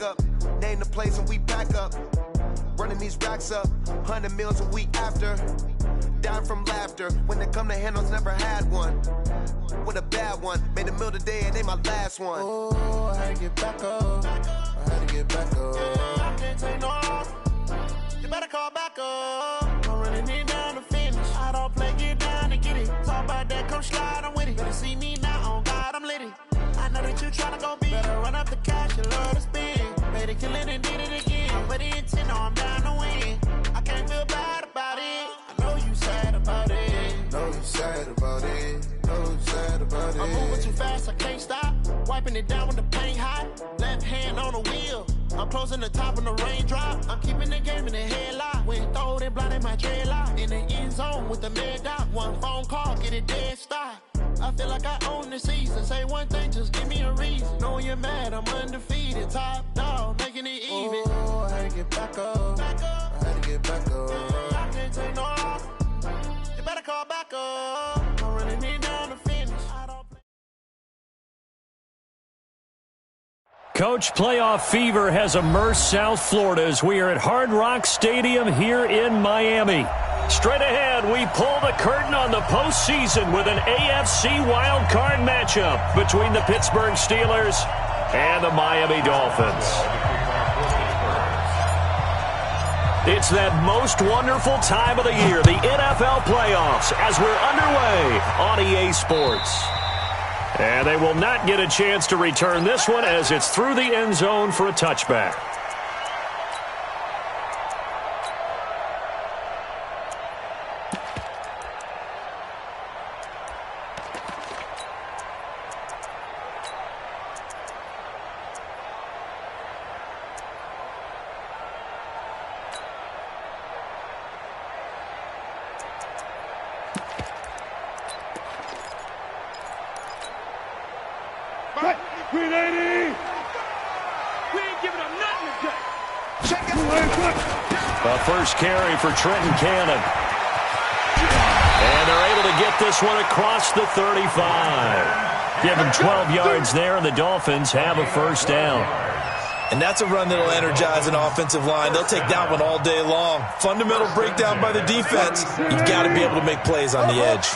up. Name the place and we back up. Running these racks up, 100 meals a week after. Dying from laughter, when they come to handles, never had one. With a bad one, made a meal today and they my last one. Oh, I had to get back up, I had to get back up. I can't take no off, you better call back up. I'm running it down to finish, I don't play, get down to get it. Talk about that, come slide, I'm with it. Better see me now, on God, I'm litty. I know that you tryna go big, better run up the cash, you love to spend. Better kill it and did it again. I put it in 10, no, I'm down to win. I can't feel bad about it. I know you sad about it. Know you sad about it. Know you sad about it. I'm moving too fast, I can't stop. Wiping it down with the paint hot. Left hand on the wheel. I'm closing the top on the raindrop. I'm keeping the game in the headlock. When throwed and blinded my dreadlock. In the end zone with the mad dot. One phone call, get it dead stop. I feel like I own the season. Say one thing, just give me a reason. Knowing you're mad, I'm undefeated. Top dog, making it even. Oh, I had to get back up. I had to get back up. I can't take no off. You better call back up. I'm running it down to finish. Coach, playoff fever has immersed South Florida as we are at Hard Rock Stadium here in Miami. Straight ahead, we pull the curtain on the postseason with an AFC wildcard matchup between the Pittsburgh Steelers and the Miami Dolphins. It's that most wonderful time of the year, the NFL playoffs, as we're underway on EA Sports. And they will not get a chance to return this one as it's through the end zone for a touchback. First carry for Trenton Cannon. And they're able to get this one across the 35. Give them 12 yards there, and the Dolphins have a first down. And that's a run that'll energize an offensive line. They'll take that one all day long. Fundamental breakdown by the defense. You've got to be able to make plays on the edge.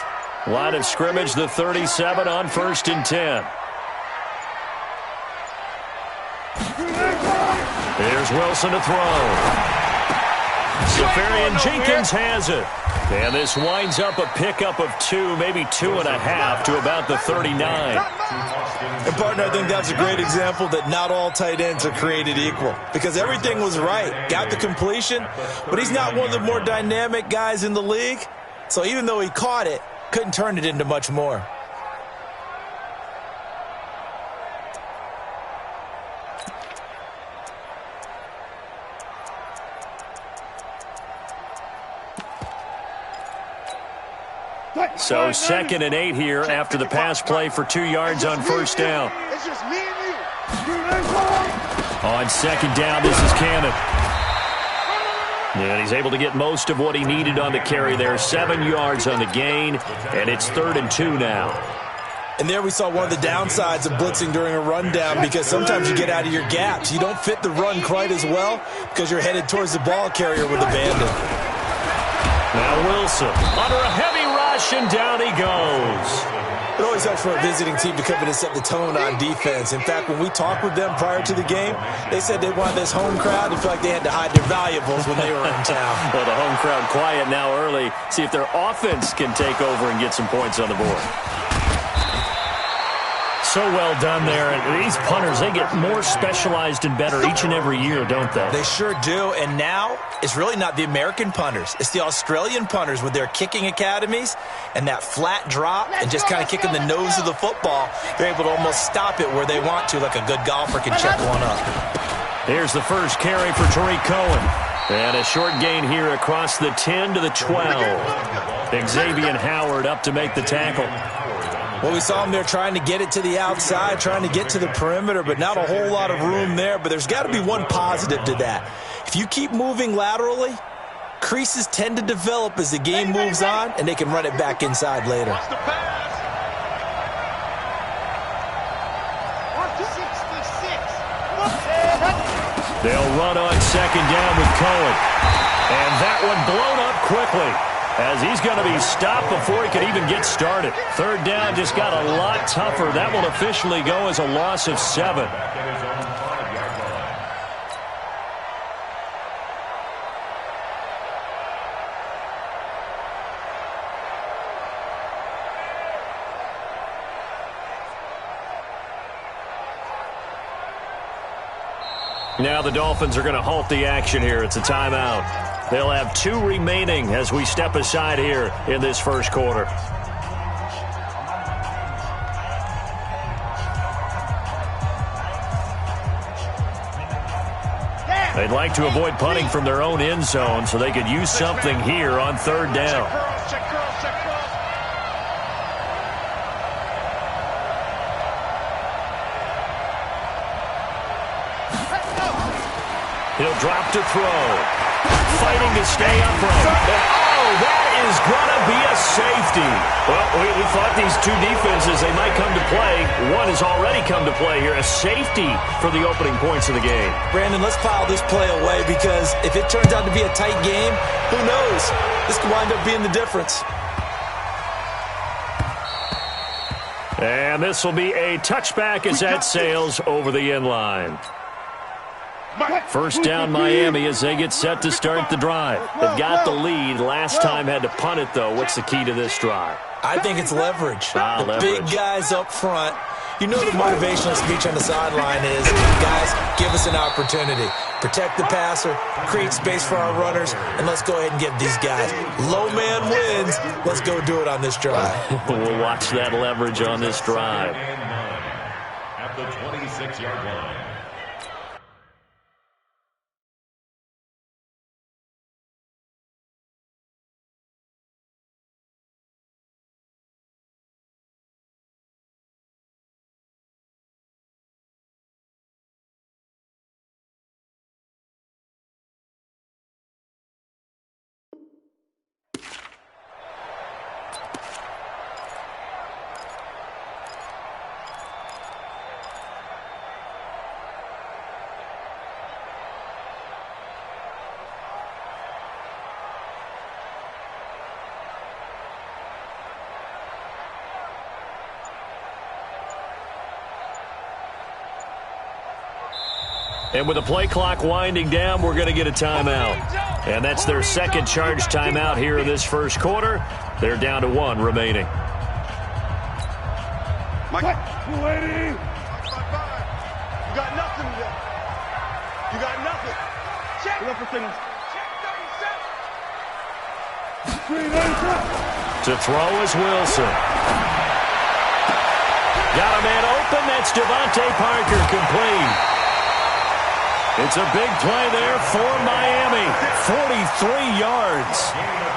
Line of scrimmage, the 37 on 1st and 10. Here's Wilson to throw. Safarian Jenkins has it. And this winds up a pickup of 2, maybe 2.5 to about the 39. And, partner, I think that's a great example that not all tight ends are created equal. Because everything was right. Got the completion, but he's not one of the more dynamic guys in the league. So even though he caught it, couldn't turn it into much more. So 2nd and 8 here after the pass play for 2 yards on first down. It's just me and you. On 2nd down, this is Cannon. And he's able to get most of what he needed on the carry there. 7 yards on the gain, and it's 3rd and 2 now. And there we saw one of the downsides of blitzing during a rundown, because sometimes you get out of your gaps. You don't fit the run quite as well because you're headed towards the ball carrier with a bandit. Now Wilson under a heavy rush, and down he goes. It always helps for a visiting team to come in and set the tone on defense. In fact, when we talked with them prior to the game, they said they wanted this home crowd to feel like they had to hide their valuables when they were in town. Well, the home crowd quiet now early. See if their offense can take over and get some points on the board. So well done there. And these punters, they get more specialized and better each and every year, don't they? They sure do. And now it's really not the American punters. It's the Australian punters with their kicking academies and that flat drop and just kind of kicking the nose of the football. They're able to almost stop it where they want to, like a good golfer can check one up. Here's the first carry for Tariq Cohen. And a short gain here across the 10 to the 12. Xavier Howard up to make the tackle. Well, we saw him there trying to get it to the outside, trying to get to the perimeter, but not a whole lot of room there. But there's got to be one positive to that. If you keep moving laterally, creases tend to develop as the game moves on, and they can run it back inside later. They'll run on second down with Cohen. And that one blown up quickly, as he's going to be stopped before he can even get started. Third down just got a lot tougher. That will officially go as a loss of 7. Now the Dolphins are going to halt the action here. It's a timeout. They'll have 2 remaining as we step aside here in this first quarter. They'd like to avoid punting from their own end zone so they could use something here on third down. He'll drop to throw. Fighting to stay upright. Oh, that is going to be a safety. Well, we thought these two defenses, they might come to play. One has already come to play here. A safety for the opening points of the game. Brandon, let's file this play away because if it turns out to be a tight game, who knows? This could wind up being the difference. And this will be a touchback as that sails over the end line. First down Miami as they get set to start the drive. They've got the lead. Last time had to punt it, though. What's the key to this drive? I think it's leverage. Leverage. Big guys up front. You know the motivational speech on the sideline is, guys, give us an opportunity. Protect the passer, create space for our runners, and let's go ahead and give these guys. Low man wins. Let's go do it on this drive. We'll watch that leverage on this drive. At the 26-yard line. And with the play clock winding down, we're going to get a timeout. And that's their second charge timeout here in this first quarter. They're down to 1 remaining. Mike. You got nothing today. You got nothing. Check. Look for signals. To throw is Wilson. Got a man open. That's Devontae Parker, complete. It's a big play there for Miami. 43 yards.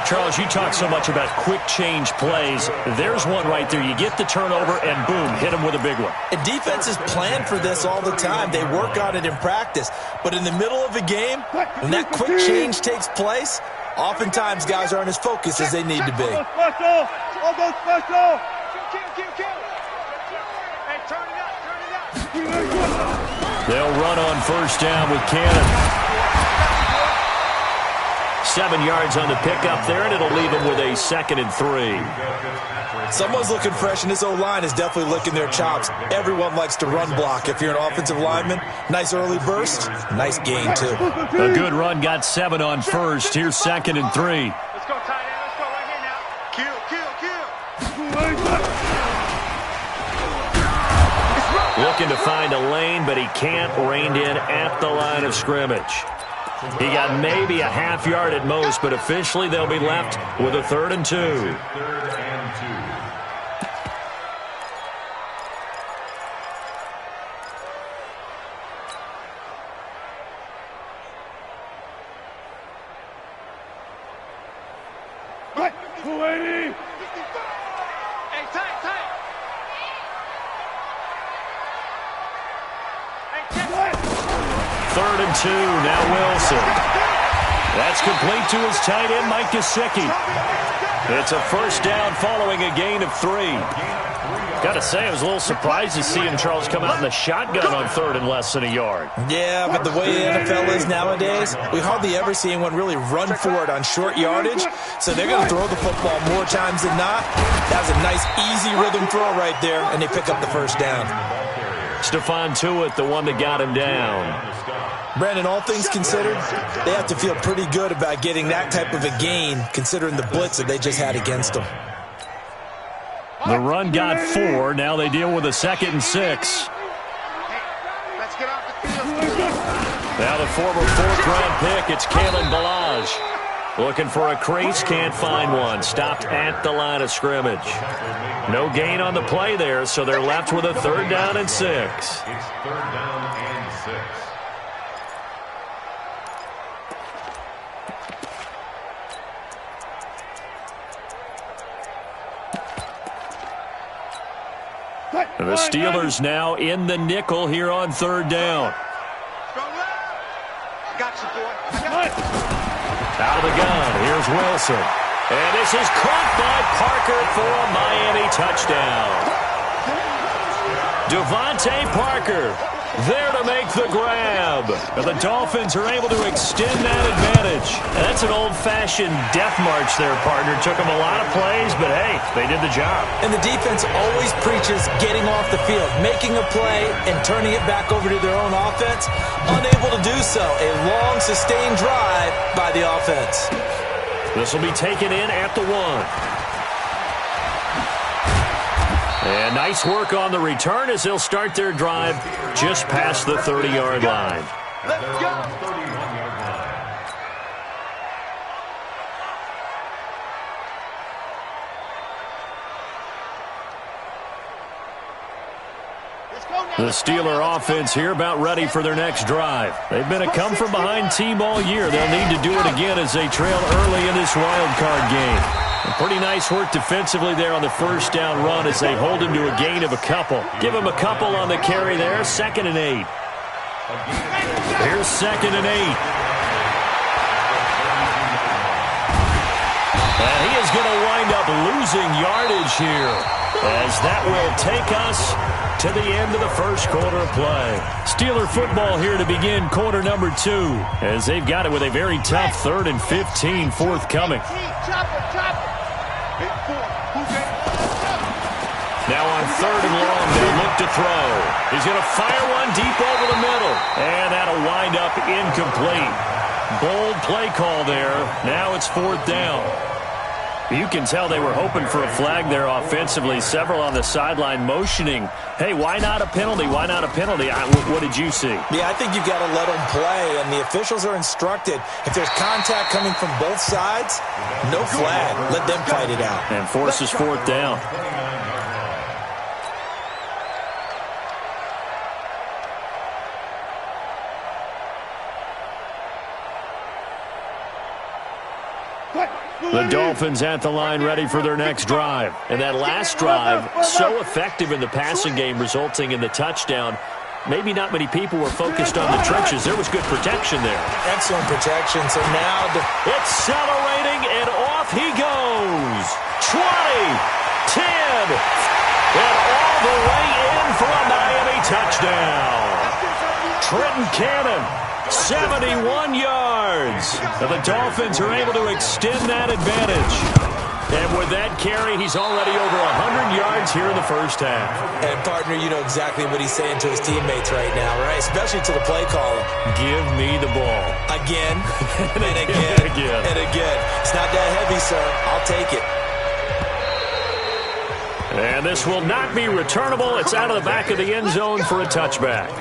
Charles, you talk so much about quick change plays. There's one right there. You get the turnover and boom, hit him with a big one. And defenses plan for this all the time. They work on it in practice. But in the middle of a game, when that quick change takes place, oftentimes guys aren't as focused as they need to be. All go special. Kill. Hey, turn it up. They'll run on first down with Cannon. 7 yards on the pickup there, and it'll leave them with a 2nd and 3. Someone's looking fresh, and this O-line is definitely licking their chops. Everyone likes to run block. If you're an offensive lineman, nice early burst, nice gain, too. A good run, got 7 on first. Here's 2nd and 3. Let's go, tight end. Let's go right here now. Kill. Looking to find a lane, but he can't. Reined in at the line of scrimmage. He got maybe a half yard at most, but officially they'll be left with a 3rd and 2. Now Wilson. That's complete to his tight end, Mike Gesicki. It's a first down following a gain of 3. Got to say, I was a little surprised to see him, Charles, come out in the shotgun on third and less than a yard. Yeah, but the way the NFL is nowadays, we hardly ever see anyone really run for it on short yardage. So they're going to throw the football more times than not. That was a nice, easy rhythm throw right there, and they pick up the first down. Stephon Tuitt, the one that got him down. Brandon, all things considered, they have to feel pretty good about getting that type of a gain, considering the blitz that they just had against them. The run got 4. Now they deal with a 2nd and 6. Now the former 4th-round pick, it's Kalen Ballage. Looking for a crease, can't find one. Stopped at the line of scrimmage. No gain on the play there, so they're left with a 3rd down and 6. It's 3rd down and 6. The Steelers now in the nickel here on 3rd down. Out of the gun, here's Wilson. And this is caught by Parker for a Miami touchdown. Devontae Parker there to make the grab. And the Dolphins are able to extend that advantage. And that's an old-fashioned death march there, partner. Took them a lot of plays, but hey, they did the job. And the defense always preaches getting off the field, making a play, and turning it back over to their own offense. Unable to do so. A long, sustained drive by the offense. This will be taken in at the 1. And nice work on the return as they'll start their drive just past the 30-yard line. Let's go. 31-yard line. The Steeler offense here about ready for their next drive. They've been a come-from-behind team all year. They'll need to do it again as they trail early in this wild card game. Pretty nice work defensively there on the 1st down run as they hold him to a gain of a couple. Give him a couple on the carry there. 2nd and 8. Here's 2nd and 8. And he is going to wind up losing yardage here as that will take us to the end of the first quarter of play. Steeler football here to begin quarter number 2 as they've got it with a very tough 3rd and 15 forthcoming. Now on 3rd and long, they'll look to throw. He's going to fire one deep over the middle. And that'll wind up incomplete. Bold play call there. Now it's 4th down. You can tell they were hoping for a flag there offensively. Several on the sideline motioning, hey, why not a penalty? Why not a penalty? What did you see? Yeah, I think you've got to let them play, and the officials are instructed. If there's contact coming from both sides, no flag. Let them fight it out. And forces 4th down. The Dolphins at the line ready for their next drive. And that last drive, so effective in the passing game, resulting in the touchdown. Maybe not many people were focused on the trenches. There was good protection there. Excellent protection. So now accelerating, and off he goes. 20, 10, and all the way in for a Miami touchdown. Trenton Cannon. 71 yards. And the Dolphins are able to extend that advantage. And with that carry, he's already over 100 yards here in the first half. And, partner, you know exactly what he's saying to his teammates right now, right? Especially to the play caller. Give me the ball. Again, and again, and again. It's not that heavy, sir. I'll take it. And this will not be returnable. It's out of the back of the end zone for a touchback.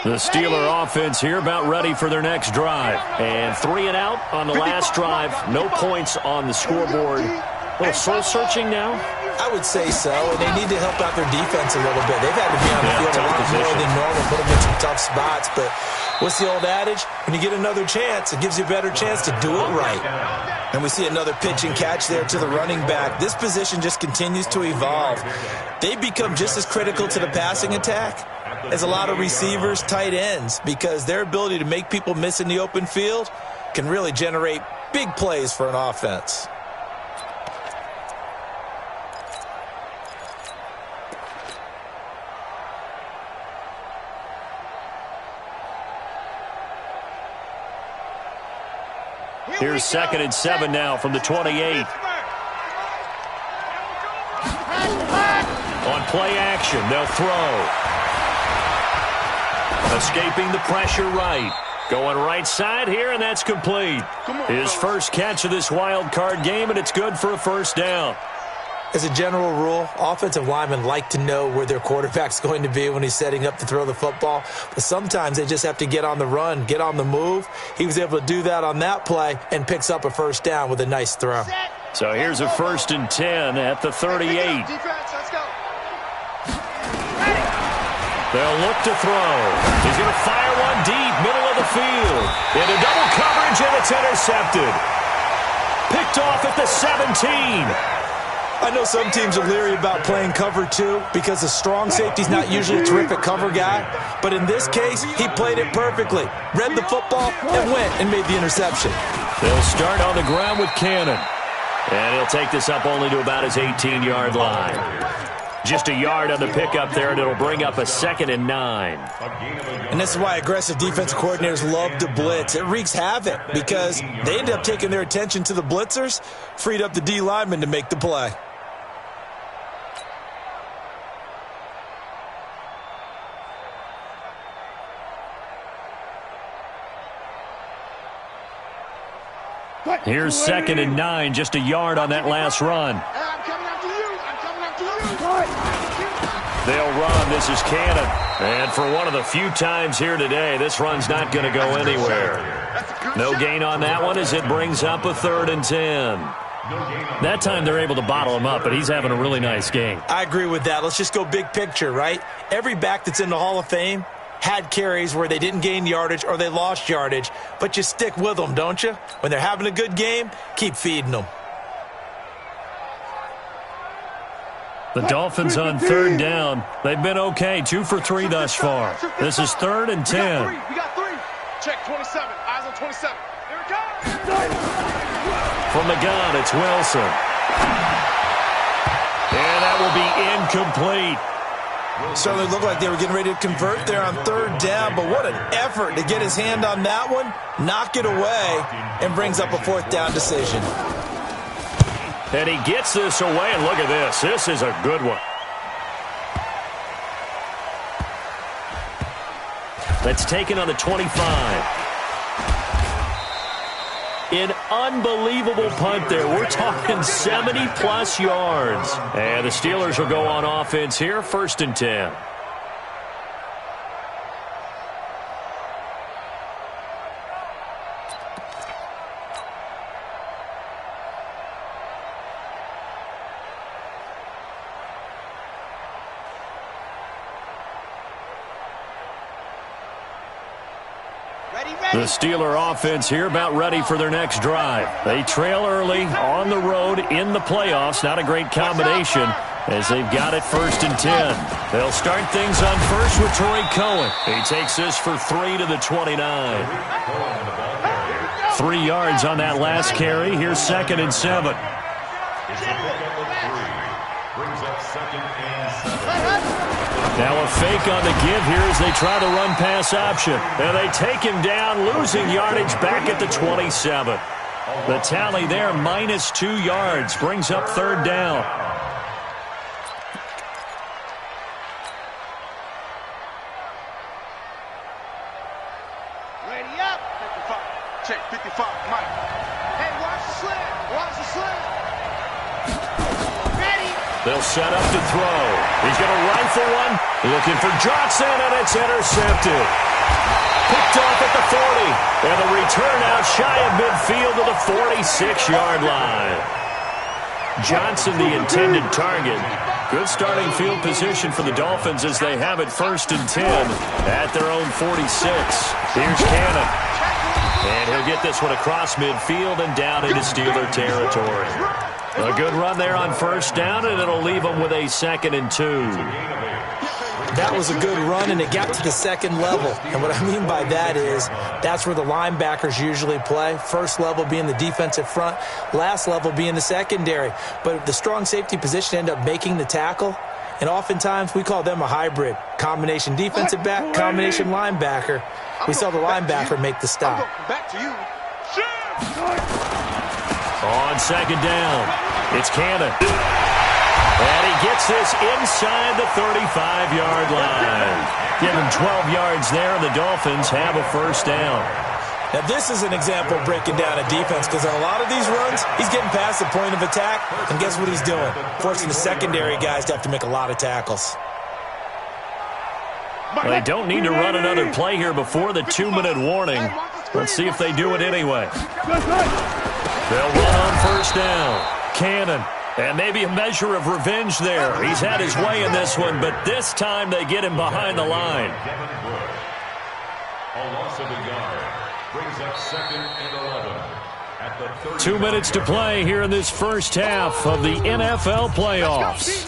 The Steeler offense here about ready for their next drive. And 3 and out on the last drive. No points on the scoreboard. A little soul-searching now? I would say so, and they need to help out their defense a little bit. They've had to be on the field a lot more than normal, put them in some tough spots. But what's the old adage? When you get another chance, it gives you a better chance to do it right. And we see another pitch and catch there to the running back. This position just continues to evolve. They become just as critical to the passing attack is a lot of receivers, tight ends, because their ability to make people miss in the open field can really generate big plays for an offense. Here's 2nd and 7 now from the 28. On play action, they'll throw. Escaping the pressure right. Going right side here, and that's complete. His first catch of this wild card game, and it's good for a first down. As a general rule, offensive linemen like to know where their quarterback's going to be when he's setting up to throw the football. But sometimes they just have to get on the run, get on the move. He was able to do that on that play and picks up a first down with a nice throw. So here's a 1st and 10 at the 38. They'll look to throw. He's going to fire one deep, middle of the field. Into double coverage, and it's intercepted. Picked off at the 17. I know some teams are leery about playing cover 2 because the strong safety's not usually a terrific cover guy. But in this case, he played it perfectly. Read the football and went and made the interception. They'll start on the ground with Cannon. And he'll take this up only to about his 18-yard line. Just a yard on the pickup there, and it'll bring up a 2nd and 9. And this is why aggressive defensive coordinators love to blitz. It wreaks havoc because they end up taking their attention to the blitzers, freed up the D lineman to make the play. Here's 2nd and 9, just a yard on that last run. They'll run. This is Cannon. And for one of the few times here today, this run's not going to go anywhere. No gain on that one as it brings up a 3rd and 10. That time they're able to bottle him up, but he's having a really nice game. I agree with that. Let's just go big picture, right? Every back that's in the Hall of Fame had carries where they didn't gain yardage or they lost yardage, but you stick with them, don't you? When they're having a good game, keep feeding them. The Dolphins on 3rd down. They've been okay, 2 for 3 thus far. This is 3rd and 10. We got 3. Check 27. Eyes on 27. Here it comes. From the gun, it's Wilson. And that will be incomplete. Certainly looked like they were getting ready to convert there on 3rd down, but what an effort to get his hand on that one, knock it away, and brings up a 4th down decision. And he gets this away, and look at this. This is a good one. That's taken on the 25. An unbelievable punt there. We're talking 70-plus yards. And the Steelers will go on offense here, 1st and 10. The Steeler offense here about ready for their next drive. They trail early on the road in the playoffs. Not a great combination as they've got it 1st and 10. They'll start things on first with Tariq Cohen. He takes this for 3 to the 29. 3 yards on that last carry. Here's 2nd and 7. Now a fake on the give here as they try the run-pass option. And they take him down, losing yardage back at the 27. The tally there, -2 yards, brings up 3rd down. Ready up. 55. Check 55. Mike. Hey, watch the slant. Watch the slant. They'll set up to throw. He's going to rifle one. Looking for Johnson, and it's intercepted. Picked off at the 40. And the return out shy of midfield to the 46-yard line. Johnson, the intended target. Good starting field position for the Dolphins as they have it 1st and 10 at their own 46. Here's Cannon. And he'll get this one across midfield and down into Steeler territory. A good run there on 1st down, and it'll leave them with a 2nd and 2. That was a good run, and it got to the second level. And what I mean by that is that's where the linebackers usually play. First level being the defensive front, last level being the secondary. But the strong safety position ended up making the tackle, and oftentimes we call them a hybrid. Combination defensive back, combination linebacker. We saw the linebacker make the stop. Back to you. On second down, it's Cannon. And he gets this inside the 35-yard line. Give him 12 yards there, and the Dolphins have a first down. Now, this is an example of breaking down a defense, because on a lot of these runs, he's getting past the point of attack, and guess what he's doing? Forcing the secondary guys to have to make a lot of tackles. Well, they don't need to run another play here before the 2-minute warning. Let's see if they do it anyway. They'll run on first down. Cannon. And maybe a measure of revenge there. He's had his way in this one, but this time they get him behind the line. A loss of a yard brings up 2nd and 11 at the 30. 2 minutes to play here in this first half of the NFL playoffs.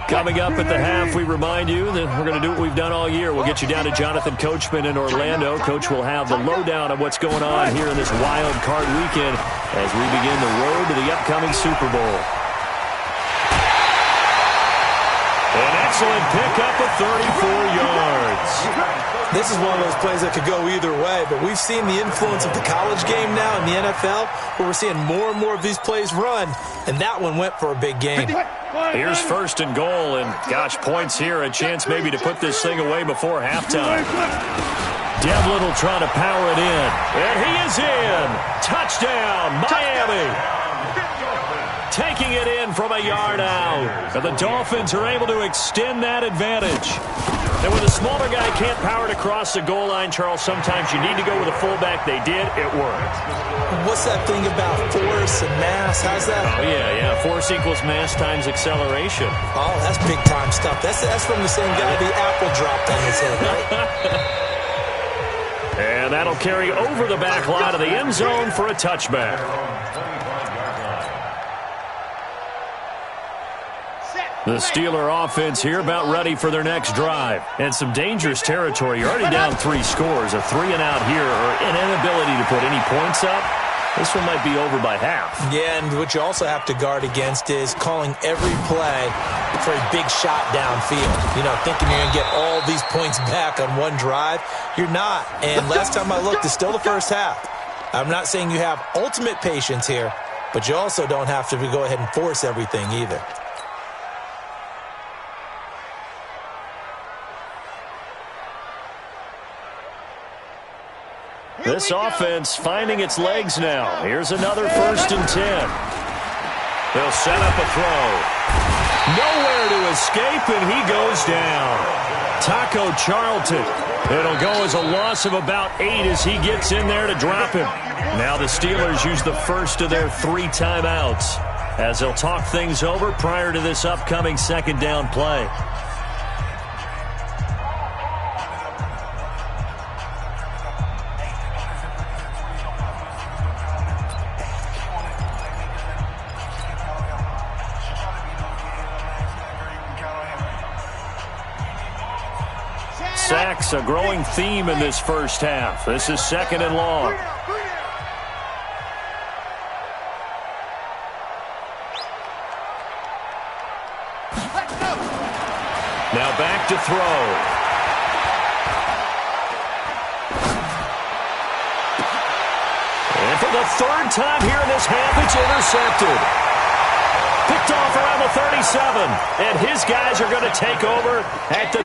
Coming up at the half, we remind you that we're going to do what we've done all year. We'll get you down to Jonathan Coachman in Orlando. Coach will have the lowdown of what's going on here in this wild card weekend as we begin the road to the upcoming Super Bowl. An excellent pickup of 34 yards. This is one of those plays that could go either way, but we've seen the influence of the college game now in the NFL, where we're seeing more and more of these plays run, and that one went for a big gain. Here's 1st and goal, and gosh, points here, a chance maybe to put this thing away before halftime. Devlin will try to power it in, and he is in. Touchdown, Miami. Taking it in from a yard out. And the Dolphins are able to extend that advantage. And when the smaller guy can't power it across the goal line, Charles, sometimes you need to go with a fullback. They did. It worked. What's that thing about force and mass? How's that? Oh, yeah. Force equals mass times acceleration. Oh, that's big-time stuff. That's from the same guy the apple dropped on his head, right? And that'll carry over the back line of the end zone for a touchback. The Steeler offense here about ready for their next drive. And some dangerous territory. You're already down 3 scores. A 3-and-out here or an inability to put any points up. This one might be over by half. Yeah, and what you also have to guard against is calling every play for a big shot downfield. You know, thinking you're going to get all these points back on one drive. You're not. And last time I looked, it's still the first half. I'm not saying you have ultimate patience here, but you also don't have to go ahead and force everything either. This offense finding its legs now. Here's another 1st and 10. They'll set up a throw. Nowhere to escape, and he goes down. Taco Charlton. It'll go as a loss of about 8 as he gets in there to drop him. Now the Steelers use the first of their 3 timeouts as they'll talk things over prior to this upcoming 2nd down play. Sacks, a growing theme in this first half. This is 2nd and long. Now back to throw. And for the 3rd time here in this half, it's intercepted. Picked off around the 37. And his guys are going to take over at the